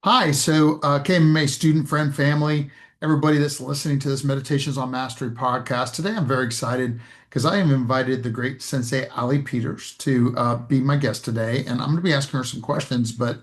Hi, KMA student, friend, family, everybody that's listening to this Meditations on Mastery podcast. Today I'm very excited because I have invited the great Sensei Allie Peters to be my guest today, and I'm going to be asking her some questions. But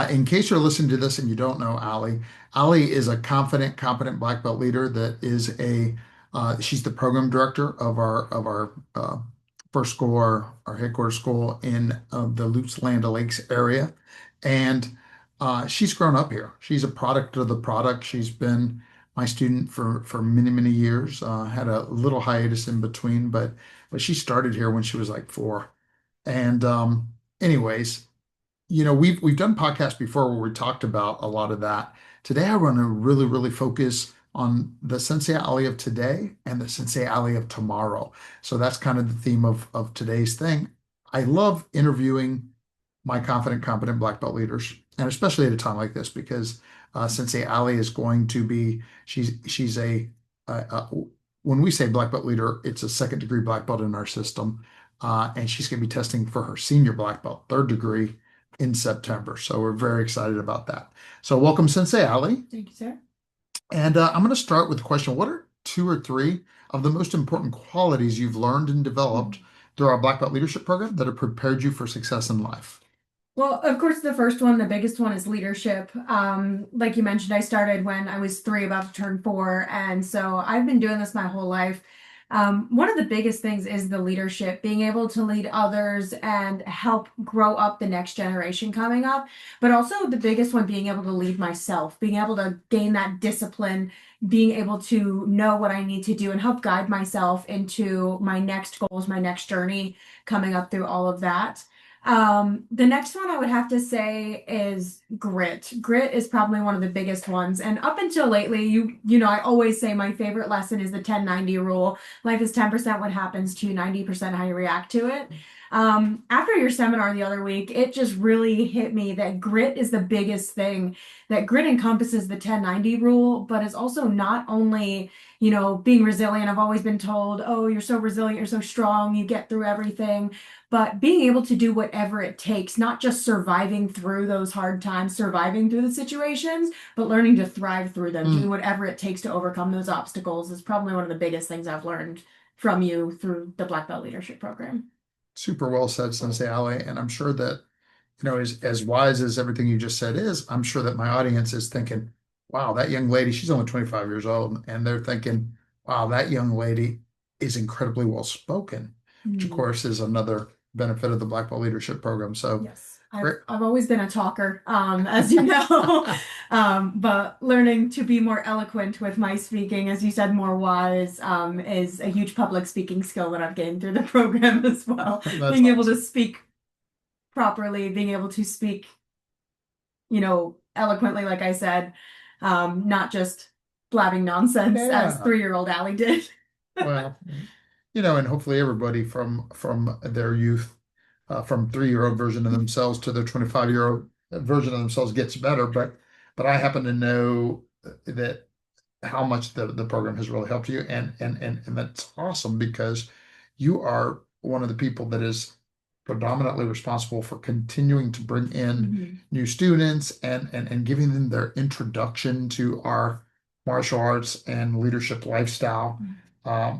in case you're listening to this and you don't know Allie, Allie is a confident, competent black belt leader that is she's the program director of our first school, our headquarters school in the Lutz Land O'Lakes area. And she's grown up here. She's a product of the product. She's been my student for many, many years. Had a little hiatus in between, but she started here when she was like 4. And anyways, we've done podcasts before where we talked about a lot of that. Today, I want to really, really focus on the Sensei Allie of today and the Sensei Allie of tomorrow. So that's kind of the theme of today's thing. I love interviewing my confident, competent black belt leaders, and especially at a time like this, because Sensei Allie is going to be she's a when we say black belt leader, it's a second degree black belt in our system, and she's going to be testing for her senior black belt, third degree in September. So we're very excited about that. So welcome, Sensei Allie. Thank you, sir. And I'm going to start with the question: what are two or three of the most important qualities you've learned and developed through our black belt leadership program that have prepared you for success in life? Well, of course, the first one, the biggest one is leadership. Like you mentioned, I started when I was 3, about to turn 4. And so I've been doing this my whole life. One of the biggest things is the leadership, being able to lead others and help grow up the next generation coming up. But also the biggest one, being able to lead myself, being able to gain that discipline, being able to know what I need to do and help guide myself into my next goals, my next journey coming up through all of that. The next one I would have to say is grit. Grit is probably one of the biggest ones. And up until lately, I always say my favorite lesson is the 10-90 rule. Life is 10% what happens to you, 90% how you react to it. After your seminar the other week, it just really hit me that grit is the biggest thing. That grit encompasses the 10-90 rule, but it's also not only, being resilient. I've always been told, oh, you're so resilient, you're so strong, you get through everything. But being able to do whatever it takes, not just surviving through those hard times, surviving through the situations, but learning to thrive through them, doing Mm, whatever it takes to overcome those obstacles is probably one of the biggest things I've learned from you through the Black Belt Leadership Program. super well said, Sensei Ali. And I'm sure that, as wise as everything you just said is, I'm sure that my audience is thinking, wow, that young lady, she's only 25 years old. And they're thinking, wow, that young lady is incredibly well spoken, which of Mm. course is another benefit of the Black Belt Leadership Program. So Yes, I've great. I've always been a talker, as you know, but learning to be more eloquent with my speaking, as you said, more wise, is a huge public speaking skill that I've gained through the program as well. That's Being able to awesome. speak properly, being able to speak, eloquently, like I said, not just blabbing nonsense as Yeah. 3-year-old Allie did. Well, and hopefully everybody from their youth, from 3-year-old version of themselves to their 25-year-old version of themselves gets better. But I happen to know that how much the program has really helped you, and that's awesome because you are one of the people that is predominantly responsible for continuing to bring in Mhm. new students and giving them their introduction to our martial arts and leadership lifestyle,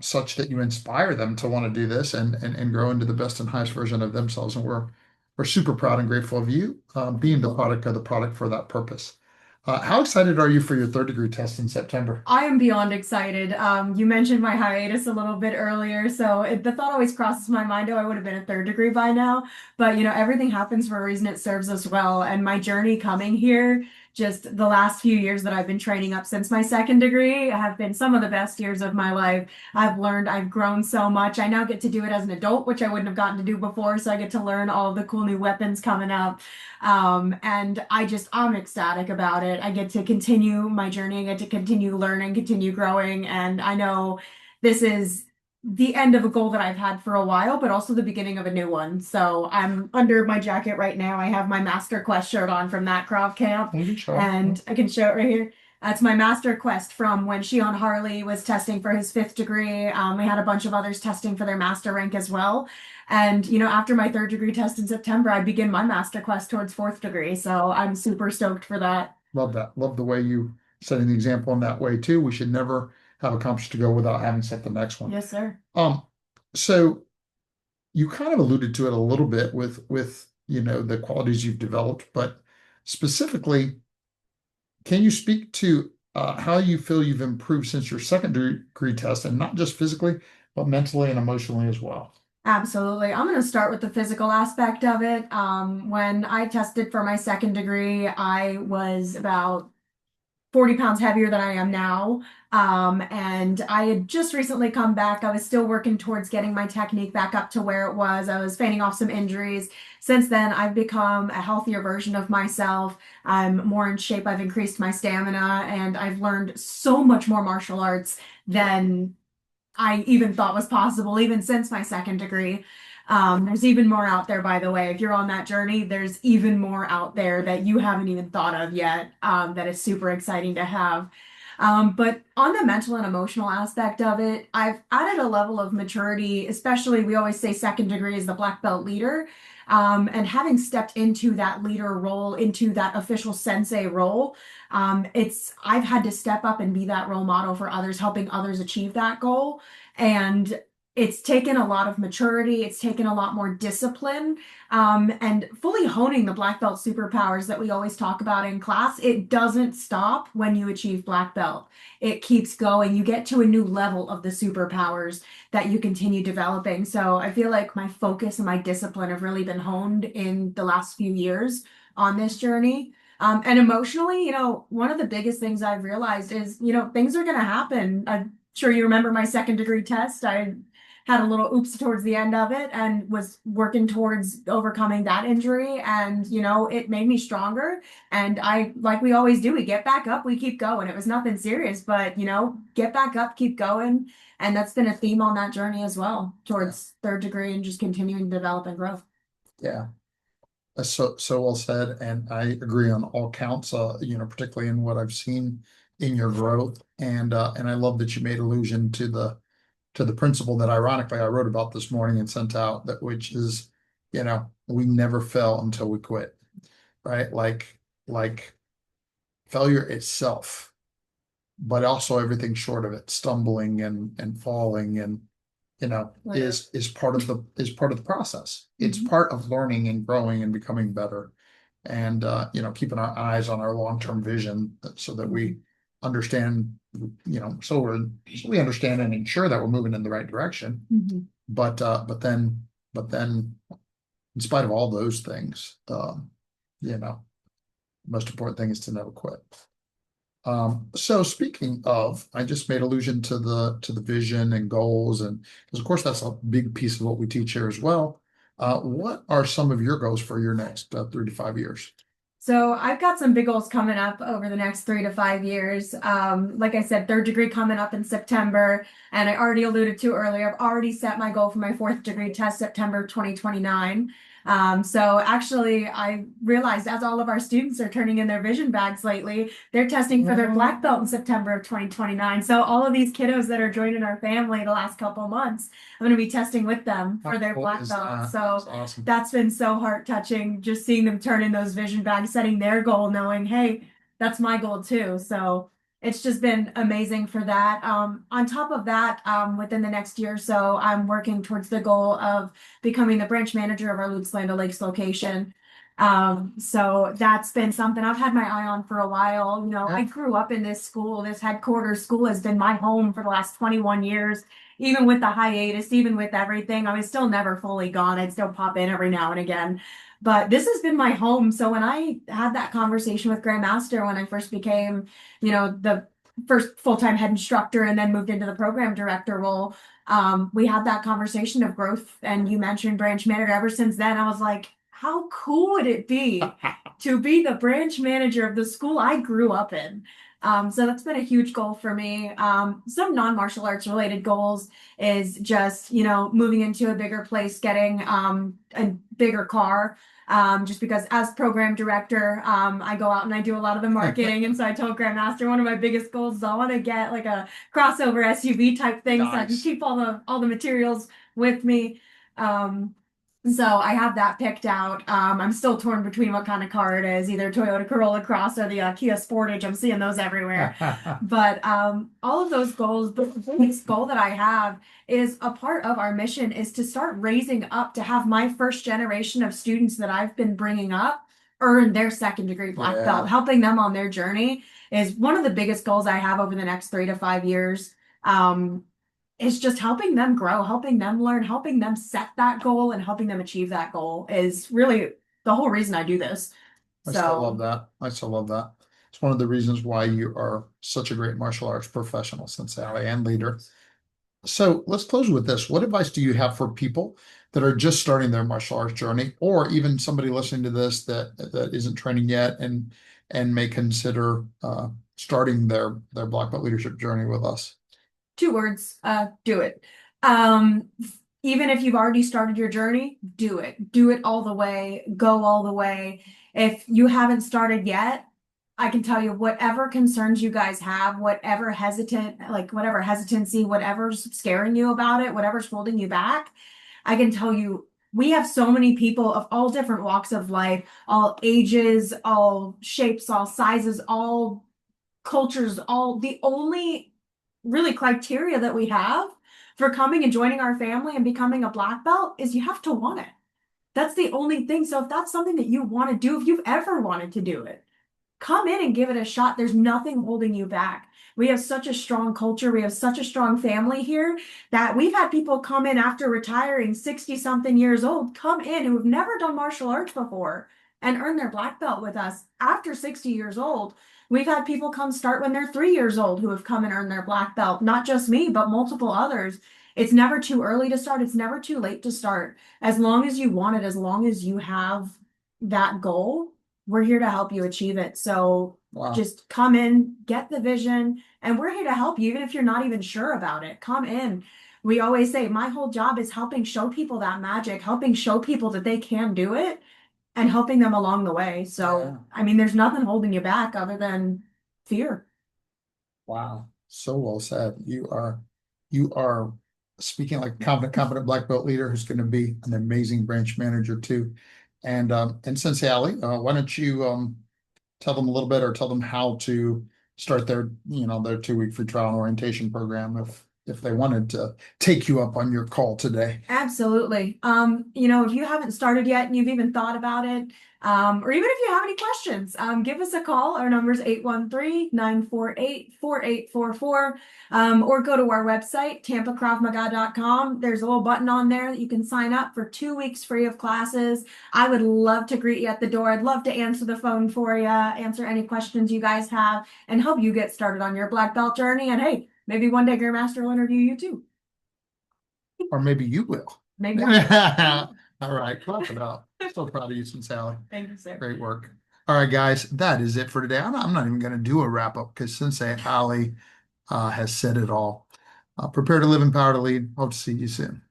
such that you inspire them to want to do this and grow into the best and highest version of themselves. And we're super proud and grateful of you being the product of the product for that purpose. How excited are you for your third degree test in September? I am beyond excited. You mentioned my hiatus a little bit earlier, so the thought always crosses my mind, oh, I would have been a 3rd degree by now. But everything happens for a reason. It serves us well. And my journey coming here, just the last few years that I've been training up since my 2nd degree, have been some of the best years of my life. I've learned, I've grown so much. I now get to do it as an adult, which I wouldn't have gotten to do before. So I get to learn all of the cool new weapons coming up. And I'm ecstatic about it. I get to continue my journey. I get to continue learning, continue growing. And I know this is the end of a goal that I've had for a while, but also the beginning of a new one. So I'm under my jacket right now. I have my Master Quest shirt on from that Krav camp, You can show. and I can show it right here. It's my master quest from when Shion Harley was testing for his fifth degree. We had a bunch of others testing for their master rank as well. And, after my third degree test in September, I begin my master quest towards fourth degree. So I'm super stoked for that. Love that. Love the way you setting the example in that way too. We should never have a compass to go without having set the next one. Yes, sir. Um, so you kind of alluded to it a little bit with the qualities you've developed, but specifically, can you speak to how you feel you've improved since your second degree test, and not just physically, but mentally and emotionally as well? Absolutely. I'm going to start with the physical aspect of it. When I tested for my second degree, I was about 40 pounds heavier than I am now. And I had just recently come back. I was still working towards getting my technique back up to where it was. I was fending off some injuries. Since then, I've become a healthier version of myself. I'm more in shape. I've increased my stamina, and I've learned so much more martial arts than I even thought was possible, even since my second degree. There's even more out there, by the way. If you're on that journey, there's even more out there that you haven't even thought of yet, that is super exciting to have. But on the mental and emotional aspect of it, I've added a level of maturity, especially we always say second degree is the black belt leader. And having stepped into that leader role, into that official sensei role, I've had to step up and be that role model for others, helping others achieve that goal. And it's taken a lot of maturity. It's taken a lot more discipline, and fully honing the black belt superpowers that we always talk about in class. It doesn't stop when you achieve black belt. It keeps going. You get to a new level of the superpowers that you continue developing. So I feel like my focus and my discipline have really been honed in the last few years on this journey. And emotionally, one of the biggest things I've realized is, things are going to happen. I'm sure you remember my second degree test. I had a little oops towards the end of it and was working towards overcoming that injury. And, it made me stronger. And like we always do, we get back up, we keep going. It was nothing serious, but, get back up, keep going. And that's been a theme on that journey as well, towards third degree and just continuing to develop and grow. Yeah. So well said, and I agree on all counts. Particularly in what I've seen in your growth, and I love that you made allusion to the principle that ironically I wrote about this morning and sent out, that which is, we never fail until we quit, right? Like failure itself, but also everything short of it, stumbling and falling and Right. is part of the process. It's Mhm. part of learning and growing and becoming better. And keeping our eyes on our long-term vision so that we understand, so we understand and ensure that we're moving in the right direction. Mhm. But then in spite of all those things, you know, the most important thing is to never quit. So speaking of, I just made allusion to the vision and goals, and because of course that's a big piece of what we teach here as well. What are some of your goals for your next 3 to 5 years? So I've got some big goals coming up over the next 3 to 5 years. Like I said, third degree coming up in September, and I already alluded to earlier, I've already set my goal for my fourth degree test September 2029. So actually, I realized as all of our students are turning in their vision bags lately, they're testing for their black belt in September of 2029. So all of these kiddos that are joining our family the last couple months, I'm going to be testing with them for their Cool black is belt. that? So That's awesome. that's been so heart touching, just seeing them turn in those vision bags, setting their goal, knowing, hey, that's my goal too. So it's just been amazing for that. On top of that, within the next year or so, I'm working towards the goal of becoming the branch manager of our Lutz Land Lakes location. So that's been something I've had my eye on for a while. I grew up in this school. This headquarters school has been my home for the last 21 years. Even with the hiatus, even with everything, I was still never fully gone. I'd still pop in every now and again. But this has been my home. So when I had that conversation with Grandmaster when I first became, the first full-time head instructor and then moved into the program director role, we had that conversation of growth, and you mentioned branch manager. Ever since then, I was like, how cool would it be to be the branch manager of the school I grew up in? So that's been a huge goal for me. Some non-martial arts related goals is just, moving into a bigger place, getting a bigger car. Just because as program director, I go out and I do a lot of the marketing. And so I told Grandmaster one of my biggest goals is I want to get like a crossover SUV type thing so I can Nice. keep all the materials with me. Um, so I have that picked out. I'm still torn between what kind of car it is, either Toyota Corolla Cross or the Kia Sportage. I'm seeing those everywhere. But all of those goals, the biggest goal that I have is a part of our mission is to start raising up to have my first generation of students that I've been bringing up earn their second degree black belt. Yeah, Helping them on their journey is one of the biggest goals I have over the next 3 to 5 years. Um, it's just helping them grow, helping them learn, helping them set that goal and helping them achieve that goal is really the whole reason I do this. I still love So that. I still love that. It's one of the reasons why you are such a great martial arts professional, Sensei Allie, and leader. So let's close with this. What advice do you have for people that are just starting their martial arts journey, or even somebody listening to this that isn't training yet and may consider starting their black belt leadership journey with us? 2 words, do it. Um, Even if you've already started your journey, do it. Do it all the way, go all the way. If you haven't started yet, I can tell you whatever concerns you guys have, whatever hesitancy, whatever's scaring you about it, whatever's holding you back, I can tell you we have so many people of all different walks of life, all ages, all shapes, all sizes, all cultures, all the only really criteria that we have for coming and joining our family and becoming a black belt is you have to want it. That's the only thing. So if that's something that you want to do, if you've ever wanted to do it, come in and give it a shot. There's nothing holding you back. We have such a strong culture. We have such a strong family here that we've had people come in after retiring 60 something years old, come in who have never done martial arts before and earn their black belt with us after 60 years old. We've had people come start when they're 3 years old who have come and earned their black belt, not just me, but multiple others. It's never too early to start. It's never too late to start. As long as you want it, as long as you have that goal, we're here to help you achieve it. So Wow. just come in, get the vision, and we're here to help you, even if you're not even sure about it. Come in. We always say my whole job is helping show people that magic, helping show people that they can do it, and helping them along the way. So, Yeah. I mean, there's nothing holding you back other than fear. Wow. So well said. You are speaking like a confident, competent black belt leader who's going to be an amazing branch manager too. And Sensei Allie, why don't you tell them a little bit or tell them how to start their 2 week free trial and orientation program if they wanted to take you up on your call today. Absolutely. If you haven't started yet and you've even thought about it, or even if you have any questions, give us a call. Our number is 813-948-4844. Or go to our website, tampacravmaga.com. There's a little button on there that you can sign up for 2 weeks free of classes. I would love to greet you at the door. I'd love to answer the phone for you, answer any questions you guys have, and help you get started on your black belt journey. And hey, maybe one day Grandmaster will interview you too. Or maybe you will. Maybe. All right, clap it up. So proud of you, Sensei Allie. Thank you, sir. Great work. All right, guys, that is it for today. I'm not even going to do a wrap up because Sensei Allie has said it all. Prepare to live, empower to lead. Hope to see you soon.